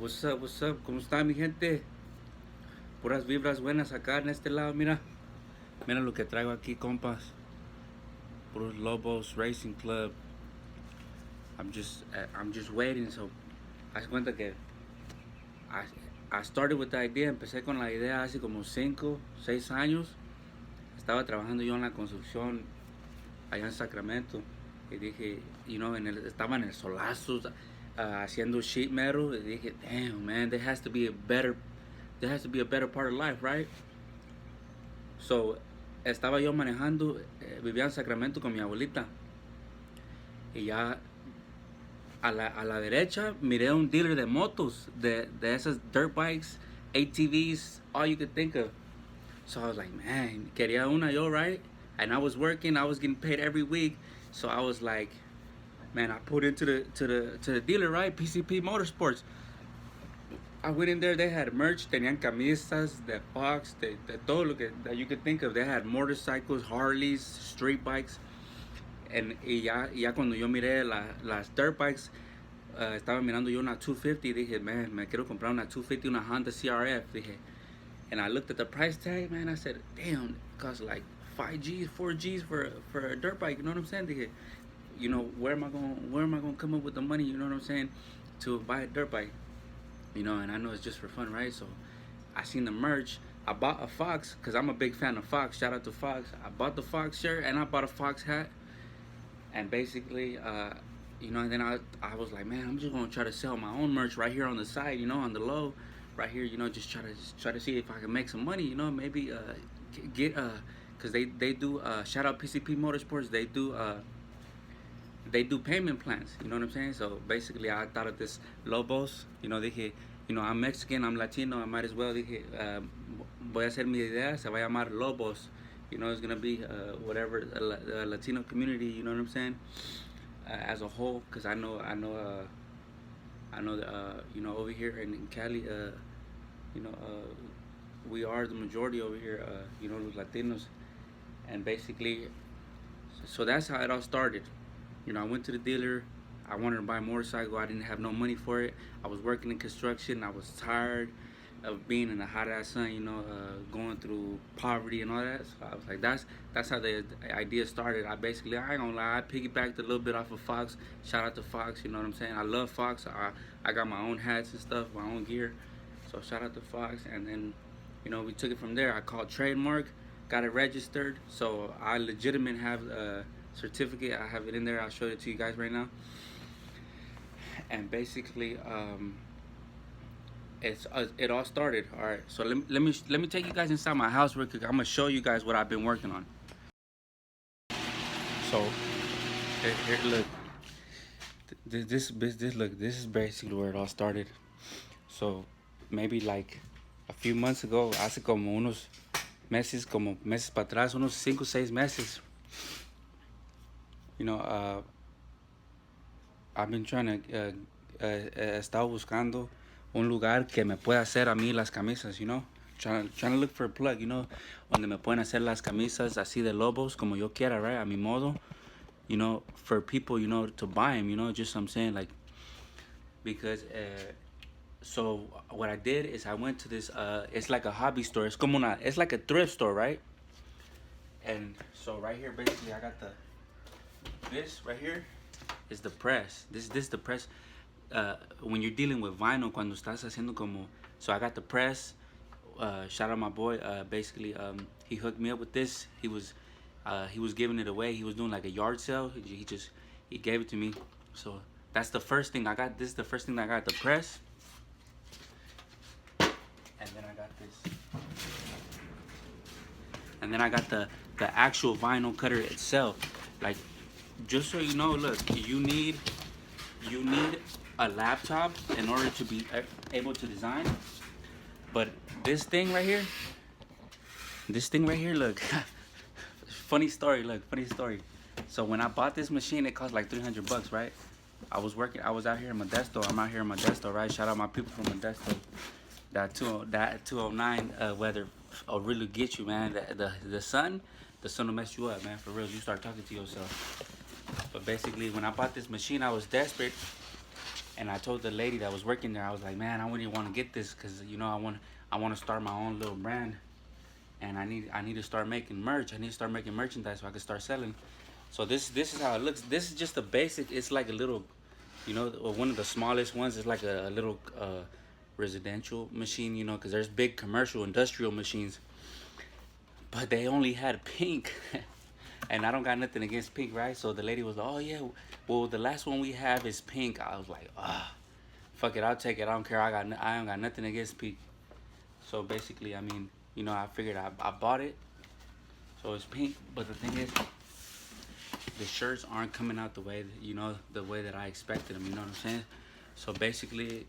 What's up, what's up? ¿Cómo está mi gente? Puras vibras buenas acá en este lado, mira. Mira lo que traigo aquí, compas. Puros Lobos Racing Club. I'm just waiting, so haz cuenta que I, I started with the idea, empecé con la idea hace como 5, 6 años. Estaba trabajando yo en la construcción allá en Sacramento y dije, estaba en el solazo haciendo sheet metal y dije, damn man, there has to be a better part of life, right? So, estaba yo manejando, vivía en Sacramento con mi abuelita. Y ya a la derecha miré un dealer de motos, de esas dirt bikes, ATVs, all you could think of. So I was like, man, quería una yo, right? And I was working, I was getting paid every week. So I was like, man, I put into the dealer, right? PCP Motorsports. I went in there, they had merch, tenían camisas, de Fox, de todo lo que that you could think of. They had motorcycles, Harleys, street bikes. Y ya cuando yo miré las dirt bikes, estaba mirando yo una 250 y dije, man, me quiero comprar una 250, una Honda CRF, dije. And I looked at the price tag, man, I said, damn, it costs like 5Gs, 4Gs for a dirt bike, you know what I'm saying? Dije, where am I going to come up with the money, you know what I'm saying, to buy a dirt bike? And I know it's just for fun, right? So I seen the merch. I bought a Fox because I'm a big fan of Fox. Shout out to Fox. I bought the Fox shirt and I bought a Fox hat. And basically, and then I was like, man, I'm just gonna try to sell my own merch right here on the side, on the low, right here, just try to see if I can make some money, maybe get because they do shout out PCP Motorsports. They do payment plans, you know what I'm saying? So basically, I thought of this Lobos, dije, I'm Mexican, I'm Latino, I might as well, dije, voy a hacer mi idea, se va a llamar Lobos, it's gonna be whatever the Latino community, you know what I'm saying, as a whole, because I know that over here in Cali, we are the majority over here, los Latinos, and basically, so that's how it all started. I went to the dealer. I wanted to buy a motorcycle. I didn't have no money for it. I was working in construction. I was tired of being in the hot ass sun, going through poverty and all that. So I was like, that's how the idea started. I ain't gonna lie, I piggybacked a little bit off of Fox. Shout out to Fox, you know what I'm saying? I love Fox. I got my own hats and stuff, my own gear. So shout out to Fox. And then, we took it from there. I called trademark, got it registered. So I legitimate have certificate. I have it in there. I'll show it to you guys right now. And basically, it all started. All right. So let me take you guys inside my house real quick. I'm gonna show you guys what I've been working on. So here look. This look. This is basically where it all started. So maybe like a few months ago, hace como meses para atrás, unos 5 6 meses. I've been trying to, he estado buscando un lugar que me pueda hacer a mí las camisas, trying to look for a plug, donde me pueden hacer las camisas así de Lobos, como yo quiera, right, a mi modo, for people, to buy them, just I'm saying, like, because, so what I did is I went to this, it's like a hobby store, it's like a thrift store, right, and so right here, basically, I got this right here is the press. This the press. When you're dealing with vinyl, cuando estás haciendo como. So I got the press. Shout out my boy. Basically, he hooked me up with this. He was giving it away. He was doing like a yard sale. He gave it to me. So that's the first thing I got. This is the first thing I got, the press. And then I got this. And then I got the actual vinyl cutter itself. Like, just so you know, look, you need a laptop in order to be able to design. But this thing right here, look, funny story. So when I bought this machine, it cost like $300, right? I was out here in Modesto. I'm out here in Modesto, right? Shout out my people from Modesto. That 209 weather will really get you, man. The sun will mess you up, man. For real, you start talking to yourself. But basically, when I bought this machine, I was desperate, And I told the lady that was working there, I was like, man, I really want to get this because I want to start my own little brand, and I need to start making merch. I need to start making merchandise so I can start selling. So this is how it looks. This is just a basic. It's like a little, one of the smallest ones is like a little residential machine, because there's big commercial industrial machines, but they only had pink. And I don't got nothing against pink, right? So the lady was like, oh yeah, well the last one we have is pink. I was like, fuck it, I'll take it. I don't care. I don't got nothing against pink. So basically, I mean, I figured I bought it, so it's pink. But the thing is, the shirts aren't coming out the way the way that I expected them. You know what I'm saying? So basically,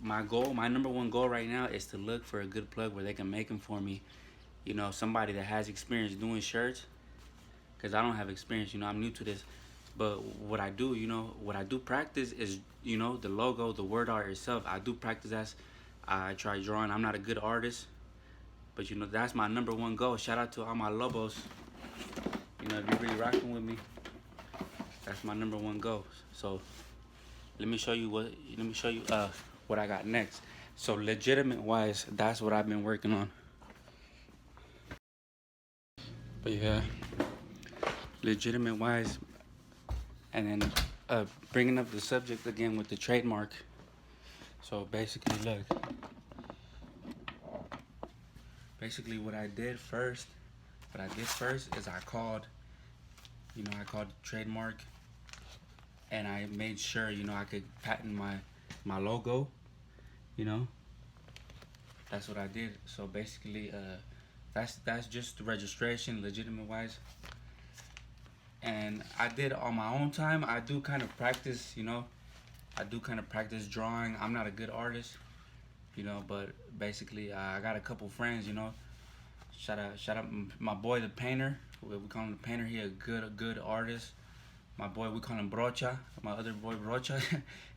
my number one goal right now is to look for a good plug where they can make them for me. Somebody that has experience doing shirts, because I don't have experience. I'm new to this. But what I do, what I do practice is, the logo, the word art itself. I do practice that. I try drawing. I'm not a good artist, but that's my number one goal. Shout out to all my lobos. If you're really rocking with me, that's my number one goal. So let me show you what I got next. So legitimate wise, that's what I've been working on. But yeah, legitimate wise, and then bringing up the subject again with the trademark. So basically, look. Basically, what I did first is I called trademark, and I made sure I could patent my logo. That's what I did. So basically, that's just the registration, legitimate wise. And I did on my own time. I do kind of practice, I do kind of practice drawing. I'm not a good artist, but basically I got a couple friends, Shout out my boy the painter. We call him the painter. He a good artist. My boy, we call him Brocha. My other boy Brocha,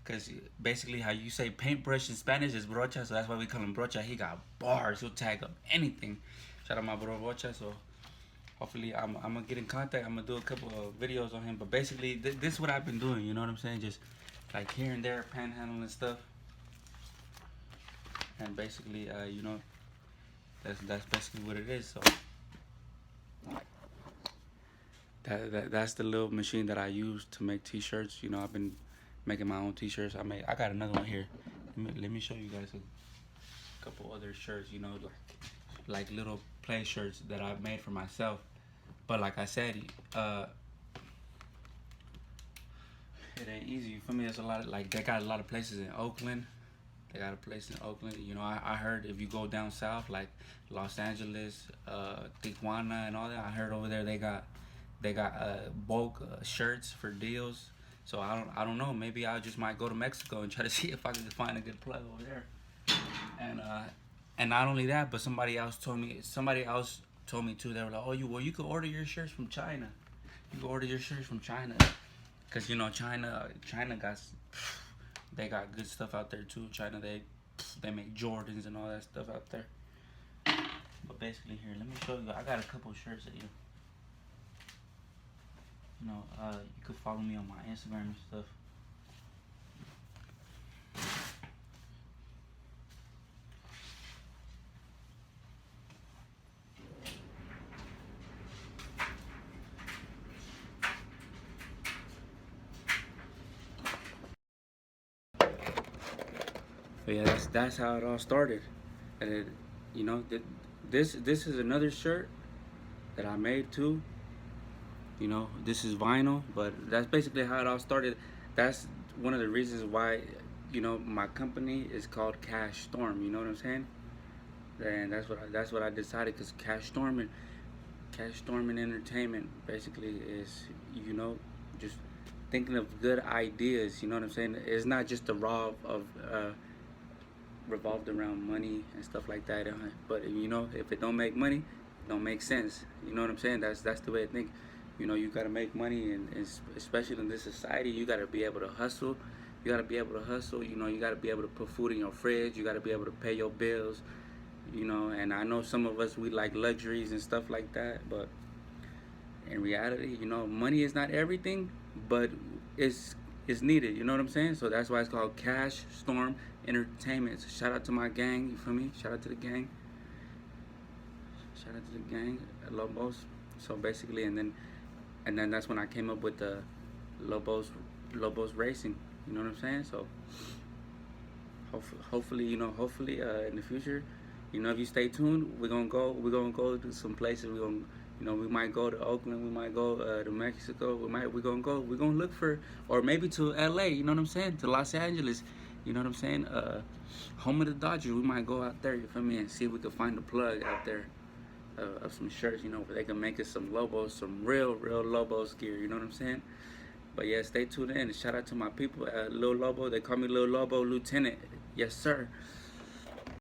because basically how you say paintbrush in Spanish is Brocha, so that's why we call him Brocha. He got bars. He'll tag up anything. Shout out my bro Brocha. So hopefully I'm gonna get in contact. I'm gonna do a couple of videos on him. But basically this is what I've been doing. You know what I'm saying? Just like here and there, panhandling stuff. And basically, that's basically what it is. So that's the little machine that I use to make t-shirts. I've been making my own t-shirts. I got another one here. Let me show you guys a couple other shirts. Like little play shirts that I've made for myself. But like I said, it ain't easy. You feel me? There's a lot of, like, they got a lot of places in Oakland. They got a place in Oakland. I heard if you go down south, like Los Angeles, Tijuana, and all that, I heard over there they got bulk shirts for deals. So I don't know. Maybe I just might go to Mexico and try to see if I can find a good plug over there. And not only that, but somebody else told me too. They were like, oh, you could order your shirts from China. You could order your shirts from China, cause China got. They got good stuff out there too. China, they make Jordans and all that stuff out there. But basically, here, let me show you. I got a couple shirts that you could follow me on my Instagram and stuff. But yeah, that's how it all started. And this is another shirt that I made too. This is vinyl, but that's basically how it all started. That's one of the reasons why my company is called Cash Storm. You know what I'm saying? And that's what I decided, because Cash Storm and Entertainment basically is just thinking of good ideas. You know what I'm saying? It's not just the raw of revolved around money and stuff like that. But if it don't make money, it don't make sense. You know what I'm saying? That's the way I think. You gotta make money, and especially in this society, you gotta be able to hustle. You gotta be able to hustle. You gotta be able to put food in your fridge. You gotta be able to pay your bills. And I know some of us, we like luxuries and stuff like that, but in reality, money is not everything, but it's is needed. You know what I'm saying? So that's why it's called Cash Storm Entertainment. So shout out to my gang. You feel me? Shout out to the gang. Shout out to the gang at Lobos. So basically, and then that's when I came up with the Lobos Lobos Racing. You know what I'm saying? So hopefully, in the future, if you stay tuned, we're gonna go to some places. We might go to Oakland, we might go to Mexico, we're gonna look for, or maybe to LA. You know what I'm saying? To Los Angeles. You know what I'm saying? Home of the Dodgers. We might go out there. You feel me? And see if we can find a plug out there. Of some shirts, where they can make us some Lobos, some real Lobos gear, you know what I'm saying? But yeah, stay tuned in. Shout out to my people at Lil Lobo. They call me Lil Lobo Lieutenant. Yes, sir.